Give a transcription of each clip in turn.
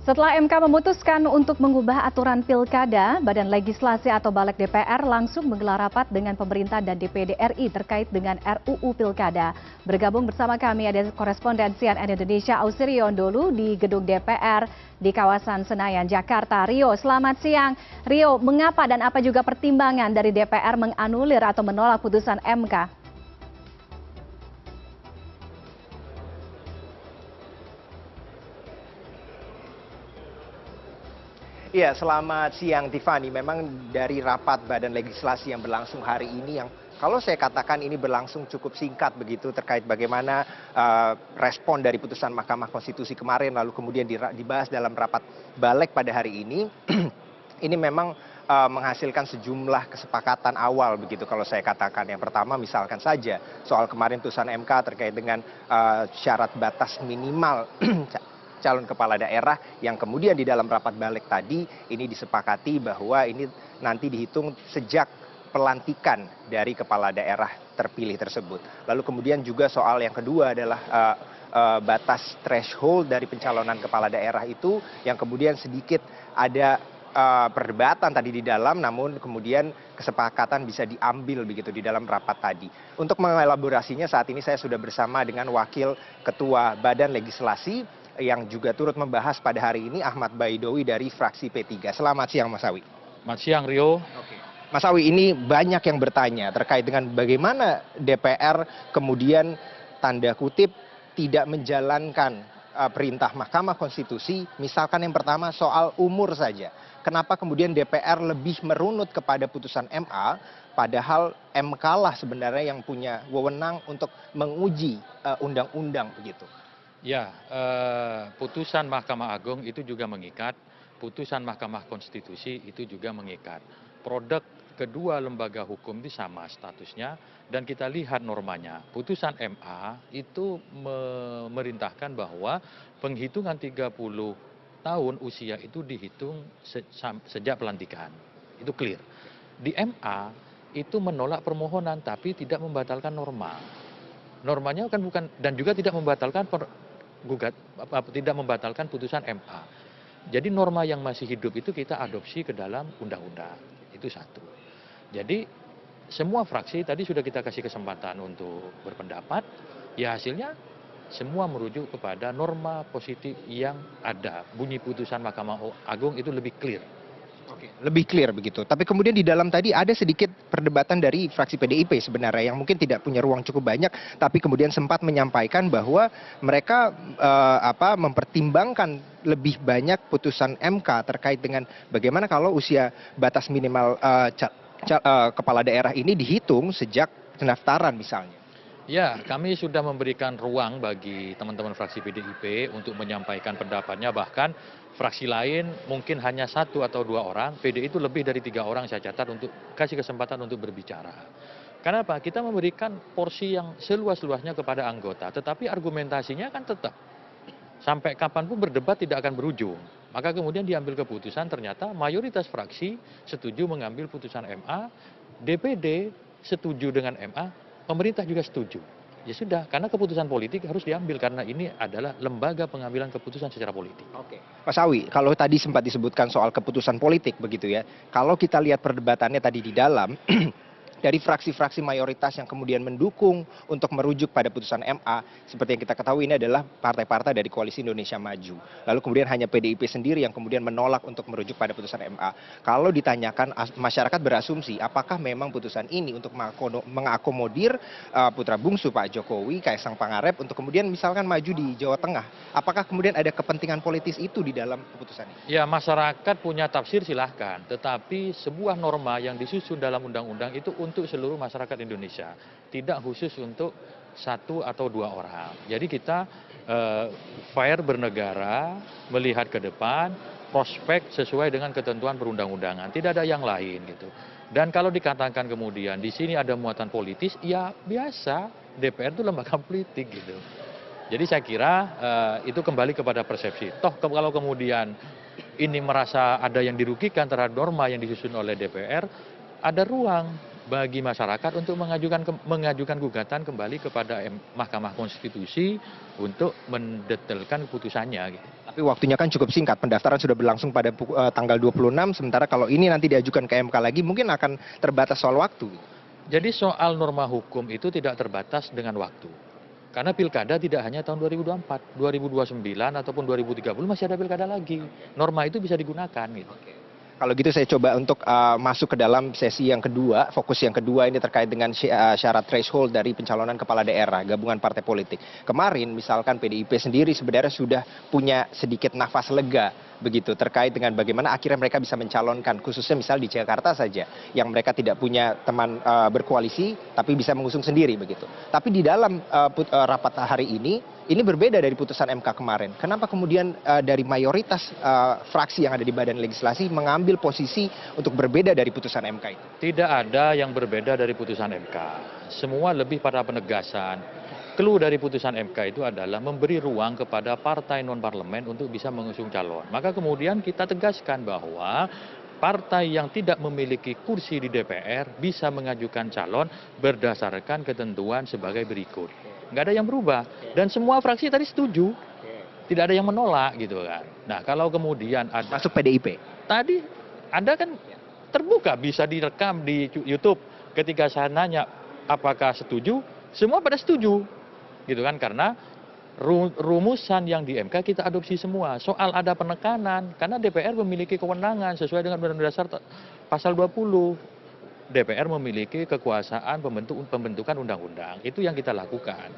Setelah MK memutuskan untuk mengubah aturan pilkada, Badan Legislasi atau Balik DPR langsung menggelar rapat dengan pemerintah dan DPD RI terkait dengan RUU Pilkada. Bergabung bersama kami ada koresponden CNN Indonesia Ausirion Dholu di gedung DPR di kawasan Senayan, Jakarta. Rio, selamat siang. Rio, mengapa dan apa juga pertimbangan dari DPR menganulir atau menolak putusan MK? Iya, selamat siang Tiffany. Memang dari rapat Badan Legislasi yang berlangsung hari ini yang kalau saya katakan ini berlangsung cukup singkat begitu terkait bagaimana respon dari putusan Mahkamah Konstitusi kemarin lalu kemudian dibahas dalam rapat balik pada hari ini. Ini memang menghasilkan sejumlah kesepakatan awal begitu kalau saya katakan. Yang pertama misalkan saja soal kemarin putusan MK terkait dengan syarat batas minimal calon kepala daerah yang kemudian di dalam rapat balik tadi ini disepakati bahwa ini nanti dihitung sejak pelantikan dari kepala daerah terpilih tersebut. Lalu kemudian juga soal yang kedua adalah batas threshold dari pencalonan kepala daerah itu yang kemudian sedikit ada perdebatan tadi di dalam, namun kemudian kesepakatan bisa diambil begitu di dalam rapat tadi. Untuk mengelaborasinya saat ini saya sudah bersama dengan Wakil Ketua Badan Legislasi yang juga turut membahas pada hari ini, Ahmad Baidowi dari fraksi P3. Selamat siang Mas Awi. Selamat siang Rio. Oke. Mas Awi, ini banyak yang bertanya terkait dengan bagaimana DPR kemudian tanda kutip tidak menjalankan perintah Mahkamah Konstitusi. Misalkan yang pertama soal umur saja. Kenapa kemudian DPR lebih merunut kepada putusan MA, padahal MK lah sebenarnya yang punya wewenang untuk menguji undang-undang begitu. Ya, putusan Mahkamah Agung itu juga mengikat, putusan Mahkamah Konstitusi itu juga mengikat. Produk kedua lembaga hukum itu sama statusnya dan kita lihat normanya. Putusan MA itu memerintahkan bahwa penghitungan 30 tahun usia itu dihitung sejak pelantikan. Itu clear. Di MA itu menolak permohonan tapi tidak membatalkan norma. Normanya kan bukan dan juga tidak membatalkan tidak membatalkan putusan MA. Jadi norma yang masih hidup itu kita adopsi ke dalam undang-undang. Itu satu. Jadi semua fraksi tadi sudah kita kasih kesempatan untuk berpendapat. Ya hasilnya semua merujuk kepada norma positif yang ada. Bunyi putusan Mahkamah Agung itu lebih clear. Oke, lebih clear begitu. Tapi kemudian di dalam tadi ada sedikit perdebatan dari fraksi PDIP sebenarnya yang mungkin tidak punya ruang cukup banyak, tapi kemudian sempat menyampaikan bahwa mereka mempertimbangkan lebih banyak putusan MK terkait dengan bagaimana kalau usia batas minimal kepala daerah ini dihitung sejak pendaftaran misalnya. Ya, kami sudah memberikan ruang bagi teman-teman fraksi PDIP untuk menyampaikan pendapatnya. Bahkan fraksi lain mungkin hanya 1 atau 2 orang, PDI itu lebih dari 3 orang saya catat untuk kasih kesempatan untuk berbicara. Kenapa? Kita memberikan porsi yang seluas-luasnya kepada anggota, tetapi argumentasinya kan tetap. Sampai kapanpun berdebat tidak akan berujung. Maka kemudian diambil keputusan ternyata mayoritas fraksi setuju mengambil putusan MA, DPD setuju dengan MA, pemerintah juga setuju. Ya sudah, karena keputusan politik harus diambil karena ini adalah lembaga pengambilan keputusan secara politik. Oke, Mas Awi, kalau tadi sempat disebutkan soal keputusan politik begitu ya, kalau kita lihat perdebatannya tadi di dalam dari fraksi-fraksi mayoritas yang kemudian mendukung untuk merujuk pada putusan MA, seperti yang kita ketahui ini adalah partai-partai dari Koalisi Indonesia Maju. Lalu kemudian hanya PDIP sendiri yang kemudian menolak untuk merujuk pada putusan MA. Kalau ditanyakan masyarakat berasumsi apakah memang putusan ini untuk mengakomodir putra bungsu Pak Jokowi, Kaisang Pangarep untuk kemudian misalkan maju di Jawa Tengah. Apakah kemudian ada kepentingan politis itu di dalam keputusan ini? Ya, masyarakat punya tafsir silahkan, tetapi sebuah norma yang disusun dalam undang-undang itu untuk seluruh masyarakat Indonesia, tidak khusus untuk 1 atau 2 orang. Jadi kita fair bernegara, melihat ke depan, prospek sesuai dengan ketentuan perundang-undangan, tidak ada yang lain gitu. Dan kalau dikatakan kemudian di sini ada muatan politis, ya biasa, DPR itu lembaga politik gitu. Jadi saya kira itu kembali kepada persepsi. Toh kalau kemudian ini merasa ada yang dirugikan terhadap norma yang disusun oleh DPR, ada ruang bagi masyarakat untuk mengajukan gugatan kembali kepada Mahkamah Konstitusi untuk mendetailkan keputusannya. Gitu. Tapi waktunya kan cukup singkat, pendaftaran sudah berlangsung pada tanggal 26, sementara kalau ini nanti diajukan ke MK lagi mungkin akan terbatas soal waktu. Jadi soal norma hukum itu tidak terbatas dengan waktu. Karena pilkada tidak hanya tahun 2024, 2029 ataupun 2030 masih ada pilkada lagi. Norma itu bisa digunakan. Gitu. Kalau gitu saya coba untuk masuk ke dalam sesi yang kedua, fokus yang kedua ini terkait dengan syarat threshold dari pencalonan kepala daerah, gabungan partai politik. Kemarin misalkan PDIP sendiri sebenarnya sudah punya sedikit nafas lega begitu terkait dengan bagaimana akhirnya mereka bisa mencalonkan, khususnya misal di Jakarta saja, yang mereka tidak punya teman berkoalisi tapi bisa mengusung sendiri begitu. Tapi di dalam rapat hari ini berbeda dari putusan MK kemarin. Kenapa kemudian dari mayoritas fraksi yang ada di badan legislasi mengambil posisi untuk berbeda dari putusan MK itu? Tidak ada yang berbeda dari putusan MK. Semua lebih pada penegasan. Clue dari putusan MK itu adalah memberi ruang kepada partai non-parlemen untuk bisa mengusung calon. Maka kemudian kita tegaskan bahwa partai yang tidak memiliki kursi di DPR bisa mengajukan calon berdasarkan ketentuan sebagai berikut. Nggak ada yang berubah. Dan semua fraksi tadi setuju. Tidak ada yang menolak gitu kan. Nah kalau kemudian ada... Masuk PDIP? Tadi Anda kan terbuka bisa direkam di YouTube. Ketika saya nanya apakah setuju, semua pada setuju. Gitu kan, karena rumusan yang di MK kita adopsi semua. Soal ada penekanan, karena DPR memiliki kewenangan sesuai dengan Undang-Undang Dasar pasal 20. DPR memiliki kekuasaan pembentukan undang-undang. Itu yang kita lakukan.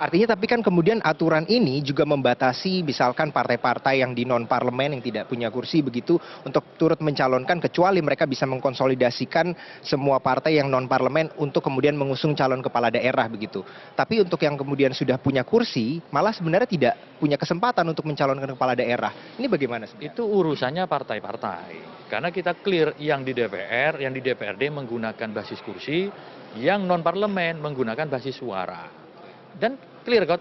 Artinya tapi kan kemudian aturan ini juga membatasi misalkan partai-partai yang di non-parlemen yang tidak punya kursi begitu untuk turut mencalonkan kecuali mereka bisa mengkonsolidasikan semua partai yang non-parlemen untuk kemudian mengusung calon kepala daerah begitu. Tapi untuk yang kemudian sudah punya kursi malah sebenarnya tidak punya kesempatan untuk mencalonkan kepala daerah. Ini bagaimana sebenarnya? Itu urusannya partai-partai. Karena kita clear yang di DPR, yang di DPRD menggunakan basis kursi, yang non-parlemen menggunakan basis suara. Dan clear kok,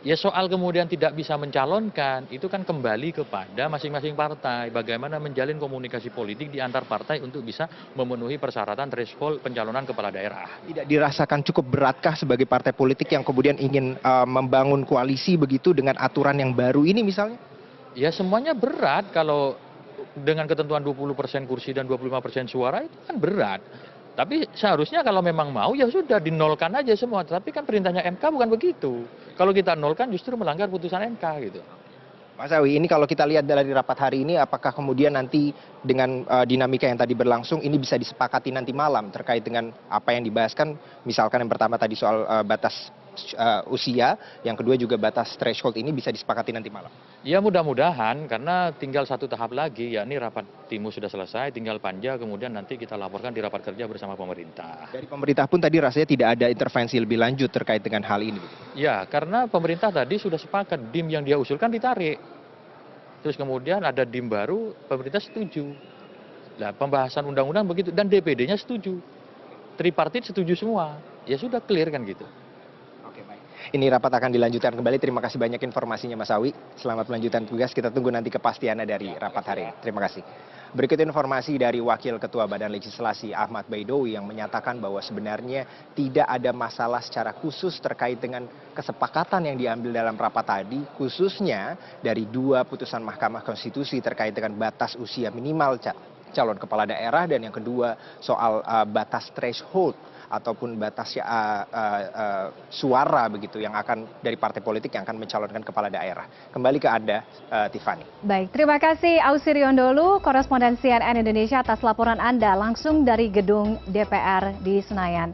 ya soal kemudian tidak bisa mencalonkan, itu kan kembali kepada masing-masing partai. Bagaimana menjalin komunikasi politik di antar partai untuk bisa memenuhi persyaratan threshold pencalonan kepala daerah. Tidak dirasakan cukup beratkah sebagai partai politik yang kemudian ingin membangun koalisi begitu dengan aturan yang baru ini misalnya? Ya semuanya berat kalau dengan ketentuan 20% kursi dan 25% suara itu kan berat. Tapi seharusnya kalau memang mau ya sudah dinolkan aja semua. Tapi kan perintahnya MK bukan begitu. Kalau kita nolkan justru melanggar putusan MK gitu. Mas Awi, ini kalau kita lihat dari rapat hari ini, apakah kemudian nanti dengan dinamika yang tadi berlangsung, ini bisa disepakati nanti malam terkait dengan apa yang dibahaskan, misalkan yang pertama tadi soal batas usia, yang kedua juga batas threshold ini bisa disepakati nanti malam? Ya mudah-mudahan, karena tinggal satu tahap lagi, yakni rapat timus sudah selesai, tinggal panja, kemudian nanti kita laporkan di rapat kerja bersama pemerintah. Dari pemerintah pun tadi rasanya tidak ada intervensi lebih lanjut terkait dengan hal ini? Ya, karena pemerintah tadi sudah sepakat, DIM yang dia usulkan ditarik. Terus kemudian ada DIM baru, pemerintah setuju. Nah, pembahasan undang-undang begitu, dan DPD-nya setuju. Tripartit setuju semua. Ya sudah clear kan gitu. Ini rapat akan dilanjutkan kembali. Terima kasih banyak informasinya Mas Awi. Selamat melanjutkan tugas. Kita tunggu nanti kepastiannya dari rapat hari ini. Terima kasih. Berikut informasi dari Wakil Ketua Badan Legislasi Ahmad Baidowi yang menyatakan bahwa sebenarnya tidak ada masalah secara khusus terkait dengan kesepakatan yang diambil dalam rapat tadi, khususnya dari dua putusan Mahkamah Konstitusi terkait dengan batas usia minimal calon kepala daerah dan yang kedua soal batas threshold ataupun batas suara begitu yang akan dari partai politik yang akan mencalonkan kepala daerah. Kembali ke Anda, Tiffany. Baik, terima kasih Ausirion Dholu, koresponden CNN Indonesia atas laporan Anda langsung dari gedung DPR di Senayan.